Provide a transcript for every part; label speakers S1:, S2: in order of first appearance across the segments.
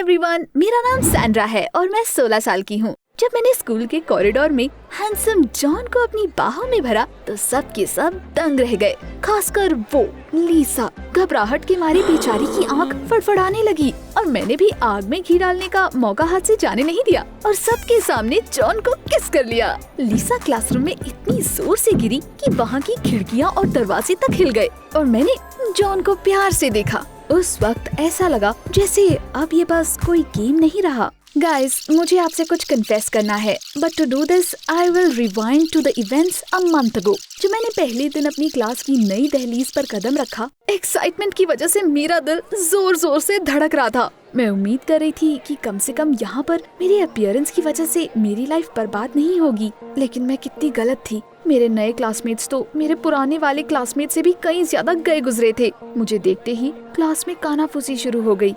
S1: Everyone, मेरा नाम Sandra है और मैं 16 साल की हूँ। जब मैंने स्कूल के कॉरिडोर में हैंडसम जॉन को अपनी बाहों में भरा तो सब के सब दंग रह गए, खासकर वो लीसा। घबराहट के मारे बेचारी की आंख फड़फड़ाने लगी और मैंने भी आग में घी डालने का मौका हाथ से जाने नहीं दिया और सबके सामने जॉन को किस कर लिया। लीसा क्लासरूम में इतनी जोर से गिरी कि वहाँ की खिड़कियाँ और दरवाजे तक हिल गए और मैंने जॉन को प्यार से देखा। उस वक्त ऐसा लगा जैसे अब ये बस कोई गेम नहीं रहा। गाइस, मुझे आपसे कुछ कन्फेस करना है, but to do this I will rewind to the events a month ago. जब मैंने पहले दिन अपनी क्लास की नई दहलीज पर कदम रखा, एक्साइटमेंट की वजह से मेरा दिल जोर जोर से धड़क रहा था। मैं उम्मीद कर रही थी कि कम से कम यहाँ पर मेरे अपीयरेंस की वजह से मेरी लाइफ बर्बाद नहीं होगी, लेकिन मैं कितनी गलत थी। मेरे नए क्लासमेट्स तो मेरे पुराने वाले क्लासमेट से भी कहीं ज्यादा गए गुजरे थे। मुझे देखते ही क्लास में कानाफूसी शुरू हो गई।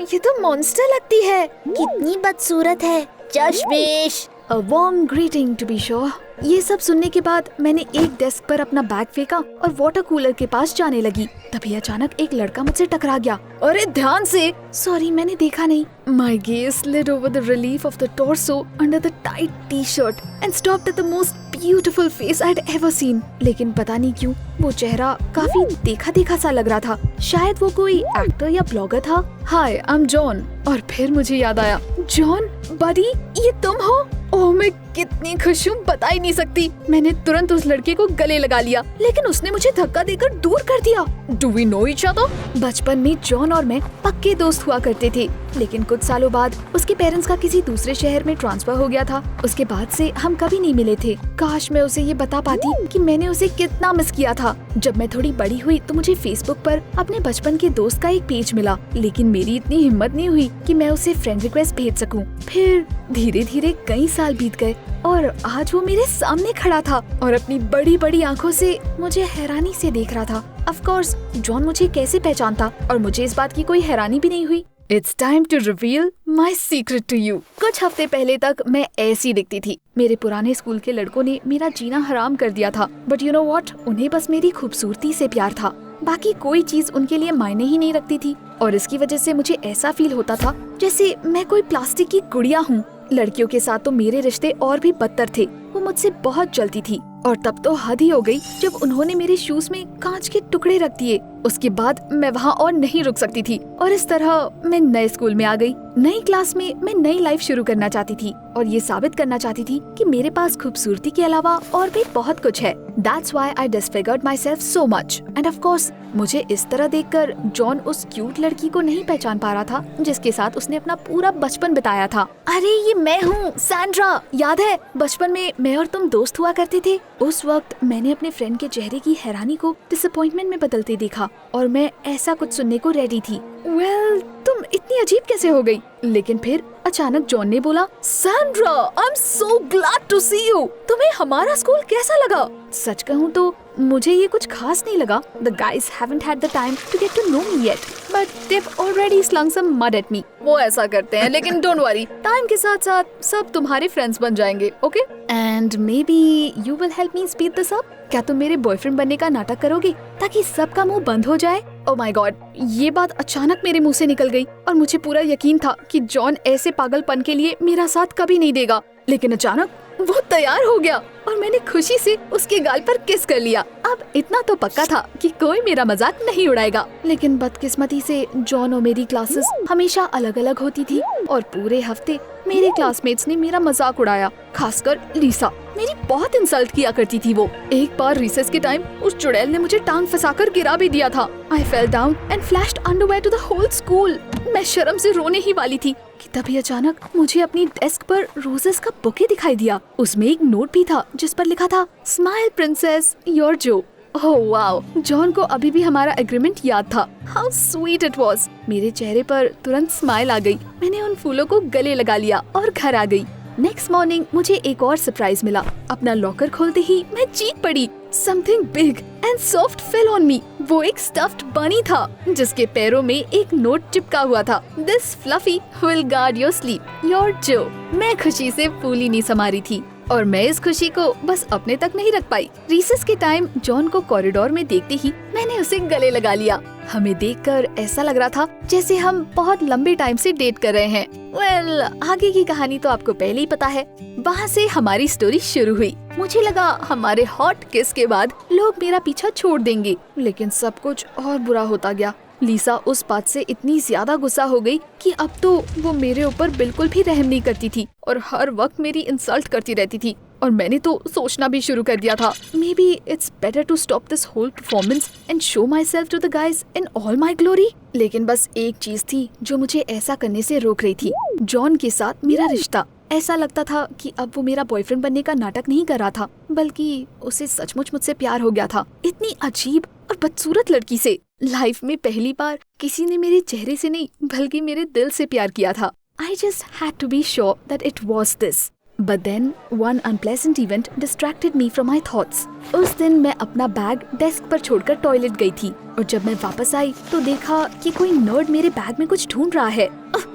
S1: ये तो मॉन्स्टर लगती है,
S2: कितनी बदसूरत है। चश्मिश।
S1: A warm greeting to be sure। ये सब सुनने के बाद मैंने एक डेस्क पर अपना बैग फेंका और वाटर कूलर के पास जाने लगी। तभी अचानक एक लड़का मुझसे टकरा गया। अरे ध्यान से। सॉरी, मैंने देखा नहीं। My gaze slid over the relief of the torso under the tight t-shirt and stopped at the most beautiful face I'd ever seen। लेकिन पता नहीं क्यों वो चेहरा काफी देखा सा लग रहा था। शायद वो कोई एक्टर या ब्लॉगर था। हाय, आई एम जॉन। और फिर मुझे याद आया, जॉन बडी, ये तुम हो? ओह, मैं कितनी खुश हूँ, बता ही नहीं सकती। मैंने तुरंत उस लड़के को गले लगा लिया, लेकिन उसने मुझे धक्का देकर दूर कर दिया। Do we know each other? बचपन में जॉन और मैं पक्के दोस्त हुआ करते थे, लेकिन कुछ सालों बाद उसके पेरेंट्स का किसी दूसरे शहर में ट्रांसफर हो गया था। उसके बाद से हम कभी नहीं मिले थे। काश मैं उसे ये बता पाती कि मैंने उसे कितना मिस किया था। जब मैं थोड़ी बड़ी हुई तो मुझे फेसबुक पर अपने बचपन के दोस्त का एक पेज मिला, लेकिन मेरी इतनी हिम्मत नहीं हुई कि मैं उसे फ्रेंड रिक्वेस्ट भेज सकूं। फिर धीरे धीरे कई साल बीत गए और आज वो मेरे सामने खड़ा था और अपनी बड़ी बड़ी आंखों से मुझे हैरानी से देख रहा था। ऑफ कोर्स जॉन मुझे कैसे पहचानता और मुझे इस बात की कोई हैरानी भी नहीं हुई। It's time to reveal my secret to you। कुछ हफ्ते पहले तक मैं ऐसी दिखती थी। मेरे पुराने स्कूल के लड़कों ने मेरा जीना हराम कर दिया था, बट यू नो व्हाट, उन्हें बस मेरी खूबसूरती से प्यार था। बाकी कोई चीज उनके लिए मायने ही नहीं रखती थी और इसकी वजह से मुझे ऐसा फील होता था जैसे मैं कोई प्लास्टिक की गुड़िया हूँ। लड़कियों के साथ तो मेरे रिश्ते और भी बदतर थे। वो मुझसे बहुत जलती थी और तब तो हद ही हो गई जब उन्होंने मेरे शूज में कांच के टुकड़े रख दिए। उसके बाद मैं वहाँ और नहीं रुक सकती थी और इस तरह मैं नए स्कूल में आ गई। नई क्लास में मैं नई लाइफ शुरू करना चाहती थी और ये साबित करना चाहती थी कि मेरे पास खूबसूरती के अलावा और भी बहुत कुछ है। That's why I disfigured myself so much and of course मुझे इस तरह देखकर जॉन उस क्यूट लड़की को नहीं पहचान पा रहा था जिसके साथ उसने अपना पूरा बचपन बिताया था। अरे ये मैं हूँ, सैंड्रा। याद है बचपन में मैं और तुम दोस्त हुआ करते थे? उस वक्त मैंने अपने फ्रेंड के चेहरे की हैरानी को डिसअपॉइंटमेंट में बदलते देखा और मैं ऐसा कुछ सुनने को रेडी थी। वेल, तुम इतनी अजीब कैसे हो गई? लेकिन फिर अचानक जॉन ने बोला, Sandra, I am so glad to see you. तुम्हें हमारा स्कूल कैसा लगा? सच कहूँ तो मुझे ये कुछ खास नहीं लगा। The guys haven't had the time to get to know me yet, but they've already slung some mud at me। वो ऐसा करते हैं, लेकिन डोंट वरी, टाइम के साथ साथ सब तुम्हारे फ्रेंड्स बन जाएंगे, okay? And may be you will help me speed this up. क्या तुम मेरे बॉयफ्रेंड बनने का नाटक करोगे ताकि सबका मुंह बंद हो जाए? ओह माय गॉड, ये बात अचानक मेरे मुंह से निकल गई और मुझे पूरा यकीन था कि जॉन ऐसे पागलपन के लिए मेरा साथ कभी नहीं देगा। लेकिन अचानक वो तैयार हो गया और मैंने खुशी से उसके गाल पर किस कर लिया। अब इतना तो पक्का था कि कोई मेरा मजाक नहीं उड़ाएगा। लेकिन बदकिस्मती से जॉन और मेरी क्लासेस हमेशा अलग अलग होती थी और पूरे हफ्ते मेरे क्लासमेट्स ने मेरा मजाक उड़ाया, खासकर लीसा। मेरी बहुत इंसल्ट किया करती थी वो। एक बार रिसेस के टाइम उस चुड़ैल ने मुझे टांग फंसाकर गिरा भी दिया था। I fell down and flashed underwear to the whole school। मैं शर्म से रोने ही वाली थी कि तभी अचानक मुझे अपनी डेस्क पर रोजेस का बुके दिखाई दिया। उसमें एक नोट भी था जिस पर लिखा था, स्माइल प्रिंसेस, योर जो। ओह वाओ, जॉन को अभी भी हमारा एग्रीमेंट याद था। How sweet it was. मेरे चेहरे पर तुरंत स्माइल आ गई। मैंने उन फूलों को गले लगा लिया और घर आ गई। नेक्स्ट मॉर्निंग मुझे एक और सरप्राइज मिला। अपना लॉकर खोलते ही मैं चीख पड़ी। Something big and soft fell on me। वो एक स्टफ्ड बनी था जिसके पैरों में एक नोट चिपका हुआ था। This fluffy will guard your sleep, your Joe। मैं खुशी से फूली नहीं समा रही थी और मैं इस खुशी को बस अपने तक नहीं रख पाई। रिसेस के टाइम जॉन को कॉरिडोर में देखते ही मैंने उसे गले लगा लिया। हमें देखकर ऐसा लग रहा था जैसे हम बहुत लंबे टाइम से डेट कर रहे हैं। वेल, आगे की कहानी तो आपको पहले ही पता है। वहाँ से हमारी स्टोरी शुरू हुई। मुझे लगा हमारे हॉट किस के बाद लोग मेरा पीछा छोड़ देंगे, लेकिन सब कुछ और बुरा होता गया। लीसा उस बात से इतनी ज्यादा गुस्सा हो गई कि अब तो वो मेरे ऊपर बिल्कुल भी रहम नहीं करती थी और हर वक्त मेरी इंसल्ट करती रहती थी। और मैंने तो सोचना भी शुरू कर दिया था, maybe it's better to stop this whole performance and show myself to the guys in all my glory. लेकिन बस एक चीज थी जो मुझे ऐसा करने से रोक रही थी, जॉन के साथ मेरा रिश्ता। ऐसा लगता था कि अब वो मेरा बॉयफ्रेंड बनने का नाटक नहीं कर रहा था, बल्कि उसे सचमुच मुझसे प्यार हो गया था। इतनी अजीब और बदसूरत लड़की से लाइफ में पहली बार किसी ने मेरे चेहरे से नहीं बल्कि मेरे दिल से प्यार किया था। I just had to be sure that it was this. But then one unpleasant event distracted me from my thoughts. उस दिन मैं अपना बैग डेस्क पर छोड़कर टॉयलेट गई थी और जब मैं वापस आई तो देखा कि कोई नर्ड मेरे बैग में कुछ ढूंढ रहा है।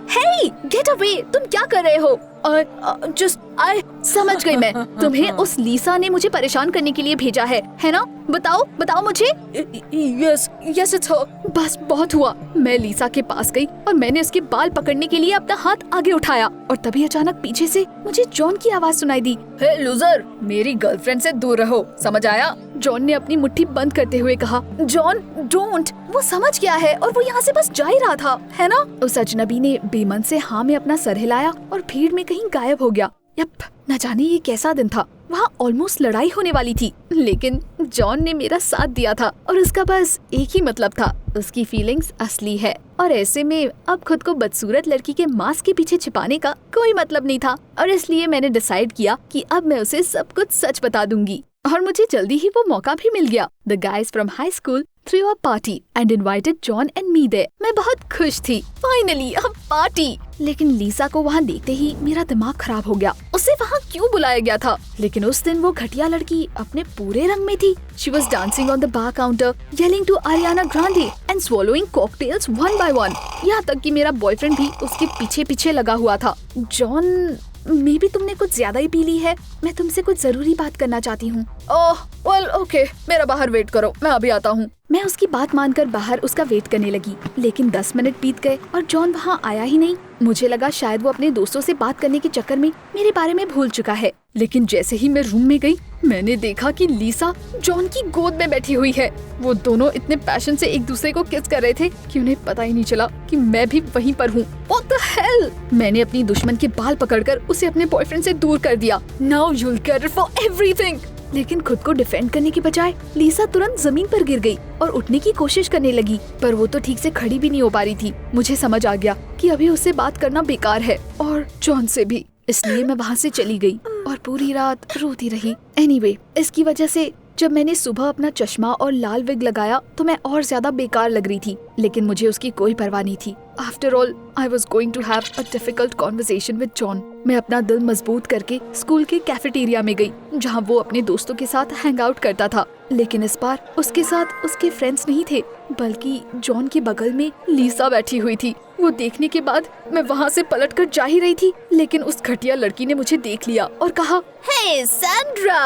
S1: Hey, get away! तुम क्या कर रहे हो? समझ गई मैं। तुम्हें उस लीसा ने मुझे परेशान करने के लिए भेजा है ना? बताओ मुझे। Yes, it's her. बस बहुत हुआ। मैं लीसा के पास गई और मैंने उसके बाल पकड़ने के लिए अपना हाथ आगे उठाया और तभी अचानक पीछे से मुझे जॉन की आवाज सुनाई दी। हे लूजर, मेरी गर्लफ्रेंड से दूर रहो, समझ आया? जॉन ने अपनी मुट्ठी बंद करते हुए कहा। John, don't. वो समझ गया है और वो यहाँ से बस जा ही रहा था, है ना? उस अजनबी ने बेमन से हाँ में अपना सर हिलाया और भीड़ में कहीं गायब हो गया। यप, न जाने ये कैसा दिन था। वहाँ ऑलमोस्ट लड़ाई होने वाली थी, लेकिन जॉन ने मेरा साथ दिया था और उसका बस एक ही मतलब था, उसकी फीलिंग्स असली है। और ऐसे में अब खुद को बदसूरत लड़की के मास्क के पीछे छिपाने का कोई मतलब नहीं था और इसलिए मैंने डिसाइड किया कि अब मैं उसे सब कुछ सच बता दूंगी। और मुझे जल्दी ही वो मौका भी मिल गया। The guys from high school threw a party and invited John and me there. मैं बहुत खुश थी। Finally, a party! लेकिन लीसा को वहाँ देखते ही मेरा दिमाग खराब हो गया। उसे वहाँ क्यों बुलाया गया था? लेकिन उस दिन वो घटिया लड़की अपने पूरे रंग में थी। She was dancing on the bar counter, yelling to Ariana Grande and swallowing cocktails one by one. यहाँ तक कि मेरा बॉयफ्रेंड भी उसके पीछे पीछे लगा हुआ था। जॉन, मे बी तुमने कुछ ज्यादा ही पी ली है। मैं तुमसे कुछ जरूरी बात करना चाहती हूँ। ओह, वेल, ओके, मेरा बाहर वेट करो, मैं अभी आता हूँ। मैं उसकी बात मानकर बाहर उसका वेट करने लगी, लेकिन 10 मिनट बीत गए और जॉन वहाँ आया ही नहीं। मुझे लगा शायद वो अपने दोस्तों से बात करने के चक्कर में मेरे बारे में भूल चुका है। लेकिन जैसे ही मैं रूम में गई, मैंने देखा कि लीसा जॉन की गोद में बैठी हुई है। वो दोनों इतने पैशन से एक दूसरे को किस कर रहे थे कि उन्हें पता ही नहीं चला कि मैं भी वहीं पर हूँ। What the hell? मैंने अपनी दुश्मन के बाल पकड़कर उसे अपने बॉयफ्रेंड से दूर कर दिया। Now you'll get it for everything. लेकिन खुद को डिफेंड करने की बजाय लीसा तुरंत जमीन पर गिर गई और उठने की कोशिश करने लगी, पर वो तो ठीक से खड़ी भी नहीं हो पा रही थी। मुझे समझ आ गया कि अभी उससे बात करना बेकार है और जॉन से भी, इसलिए मैं वहाँ से चली गई और पूरी रात रोती रही। एनीवे, इसकी वजह से जब मैंने सुबह अपना चश्मा और लाल विग लगाया तो मैं और ज्यादा बेकार लग रही थी, लेकिन मुझे उसकी कोई परवाह नहीं थी। After all, I was going to have a difficult conversation with John. मैं अपना दिल मजबूत करके स्कूल के कैफेटेरिया में गई, जहाँ वो अपने दोस्तों के साथ हैंग आउट करता था। लेकिन इस बार उसके साथ उसके फ्रेंड्स नहीं थे, बल्कि जॉन के बगल में लीसा बैठी हुई थी। वो देखने के बाद मैं वहाँ से पलटकर जा ही रही थी, लेकिन उस घटिया लड़की ने मुझे देख लिया और कहा,
S2: हे सैंड्रा,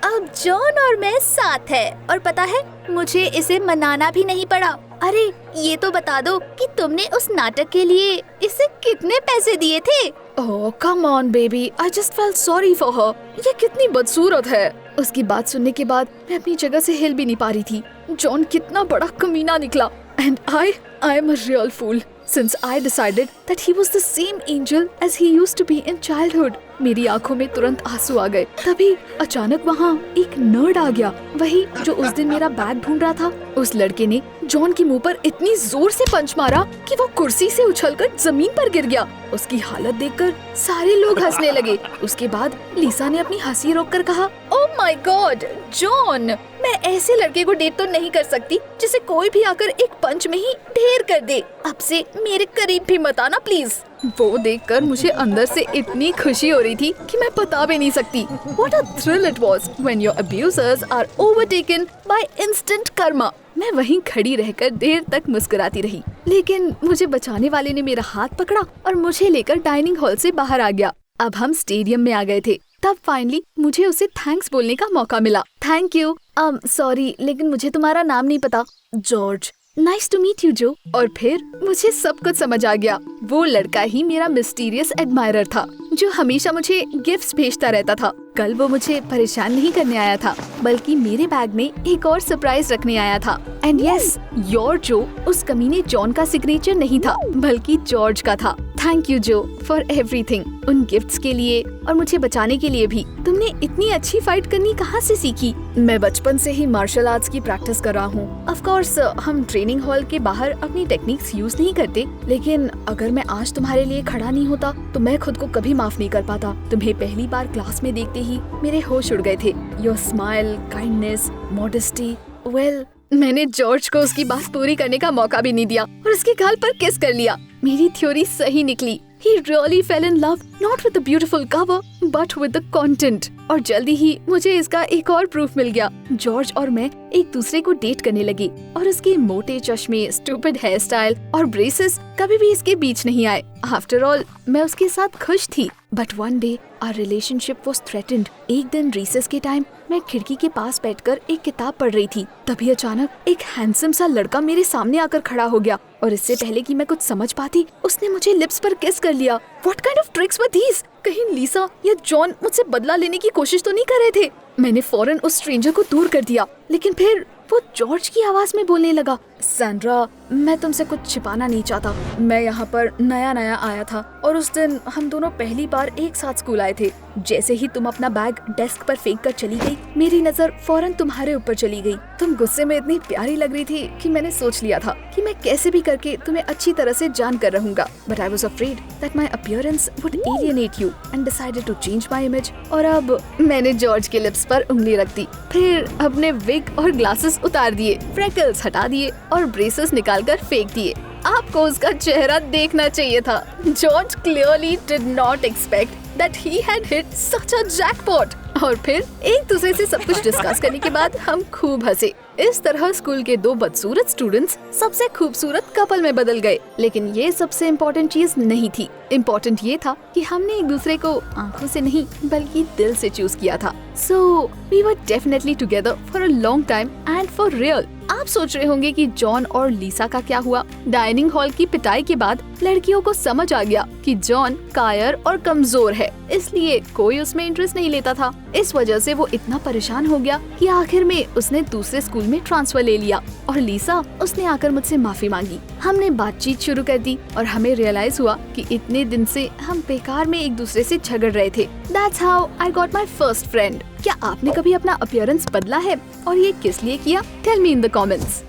S2: अब जॉन और मैं साथ है और पता है, मुझे इसे मनाना भी नहीं पड़ा। अरे ये तो बता दो कि तुमने उस नाटक के लिए इसे कितने पैसे दिए थे?
S1: Oh come on baby, I just felt sorry for her. ये कितनी बदसूरत है। उसकी बात सुनने के बाद मैं अपनी जगह से हिल भी नहीं पा रही थी। जॉन कितना बड़ा कमीना निकला। And I am a real fool since I decided that he was the same angel as he used to be in childhood. मेरी आंखों में तुरंत आंसू आ गए। तभी अचानक वहाँ एक नर्ड आ गया, वही जो उस दिन मेरा बैग ढूंढ रहा था। उस लड़के ने जॉन के मुंह पर इतनी जोर से पंच मारा कि वो कुर्सी से उछलकर जमीन पर गिर गया। उसकी हालत देखकर सारे लोग हंसने लगे। उसके बाद लीसा ने अपनी हंसी रोककर कहा, ओह माय गॉड जॉन, मैं ऐसे लड़के को डेट तो नहीं कर सकती जिसे कोई भी आकर एक पंच में ही ढेर कर दे। अब से मेरे करीब भी मत आना प्लीज। वो देखकर मुझे अंदर से इतनी खुशी हो रही थी कि मैं बता भी नहीं सकती। What a thrill it was when your abusers are overtaken by instant karma. मैं वहीं खड़ी रहकर देर तक मुस्कुराती रही, लेकिन मुझे बचाने वाले ने मेरा हाथ पकड़ा और मुझे लेकर डाइनिंग हॉल से बाहर आ गया। अब हम स्टेडियम में आ गए थे। तब फाइनली मुझे उसे थैंक्स बोलने का मौका मिला। Thank you. सॉरी, लेकिन मुझे तुम्हारा नाम नहीं पता। George. Nice to meet you Joe. और फिर मुझे सब कुछ समझ आ गया। वो लड़का ही मेरा मिस्टीरियस एडमायरर था जो हमेशा मुझे गिफ्ट्स भेजता रहता था। कल वो मुझे परेशान नहीं करने आया था, बल्कि मेरे बैग में एक और सरप्राइज रखने आया था। एंड यस, योर जो उस कमीने जॉन का सिग्नेचर नहीं था, बल्कि जॉर्ज का था। थैंक यू जो फॉर एवरीथिंग, उन गिफ्ट्स के लिए और मुझे बचाने के लिए भी। तुमने इतनी अच्छी फाइट करनी कहाँ से सीखी? मैं बचपन से ही मार्शल आर्ट्स की प्रैक्टिस कर रहा हूँ। ऑफ कोर्स हम ट्रेनिंग हॉल के बाहर अपनी टेक्निक्स यूज नहीं करते, लेकिन अगर मैं आज तुम्हारे लिए खड़ा नहीं होता तो मैं खुद को कभी माफ नहीं कर पाता। तुम्हें पहली बार क्लास में देखते ही मेरे होश उड़ गए थे। Your smile, kindness, modesty. Well, मैंने जॉर्ज को उसकी बात पूरी करने का मौका भी नहीं दिया और उसके गाल पर किस कर लिया। मेरी थ्योरी सही निकली। He really fell in love not with the beautiful cover but with the content। और जल्दी ही मुझे इसका एक और प्रूफ मिल गया। जॉर्ज और मैं एक दूसरे को डेट करने लगे और उसके मोटे चश्मे, स्टूपिड हेयर स्टाइल और ब्रेसेस कभी भी इसके बीच नहीं आए। आफ्टर ऑल मैं उसके साथ खुश थी। But one day our relationship was threatened. एक दिन रिसेस के टाइम मैं खिड़की के पास बैठकर एक किताब पढ़ रही थी। तभी अचानक एक हैंडसम सा लड़का मेरे सामने आकर खड़ा हो गया और इससे पहले कि मैं कुछ समझ पाती उसने मुझे लिप्स पर किस कर लिया। What kind of tricks were these? कहीं लीसा या जॉन मुझसे बदला लेने की कोशिश तो नहीं कर रहे थे? मैंने फौरन उस स्ट्रेंजर को दूर कर दिया, लेकिन फिर वो जॉर्ज की आवाज में बोलने लगा, सैंड्रा, मैं तुमसे कुछ छिपाना नहीं चाहता। मैं यहाँ पर नया नया आया था और उस दिन हम दोनों पहली बार एक साथ स्कूल आए थे। जैसे ही तुम अपना बैग डेस्क पर फेंक कर चली गई, मेरी नजर फौरन तुम्हारे ऊपर चली गई। तुम गुस्से में इतनी प्यारी लग रही थी कि मैंने सोच लिया था कि मैं कैसे भी करके तुम्हें अच्छी तरह से जान कर रहूंगा। But I was afraid that my appearance would alienate you and decided to change my image. और अब मैंने जॉर्ज के लिप्स पर उंगली रख दी, फिर अपने विग और ग्लासेस उतार दिए, फ्रेकल्स हटा दिए और ब्रेसेस निकालकर फेंक दिए। आपको उसका चेहरा देखना चाहिए था। George clearly did not expect that he had hit such a jackpot। और फिर एक दूसरे से सब कुछ डिस्कस करने के बाद हम खूब हंसे। इस तरह स्कूल के दो बदसूरत स्टूडेंट्स सबसे खूबसूरत कपल में बदल गए। लेकिन ये सबसे इम्पोर्टेंट चीज नहीं थी। इम्पोर्टेंट ये था कि हमने एक दूसरे को आंखों से नहीं बल्कि दिल से चूज किया था। So we were definitely together for a long time and for real। आप सोच रहे होंगे कि जॉन और लीसा का क्या हुआ। डाइनिंग हॉल की पिटाई के बाद लड़कियों को समझ आ गया कि जॉन कायर और कमजोर है, इसलिए कोई उसमें इंटरेस्ट नहीं लेता था। इस वजह से वो इतना परेशान हो गया कि आखिर में उसने दूसरे स्कूल में ट्रांसफर ले लिया। और लीसा, उसने आकर मुझसे माफी मांगी। हमने बातचीत शुरू कर दी और हमें रियलाइज हुआ कि इतने दिन से हम बेकार में एक दूसरे से झगड़ रहे थे। That's how I got my first friend। क्या आपने कभी अपना अपीयरेंस बदला है और ये किस लिए किया? Tell me in the comments।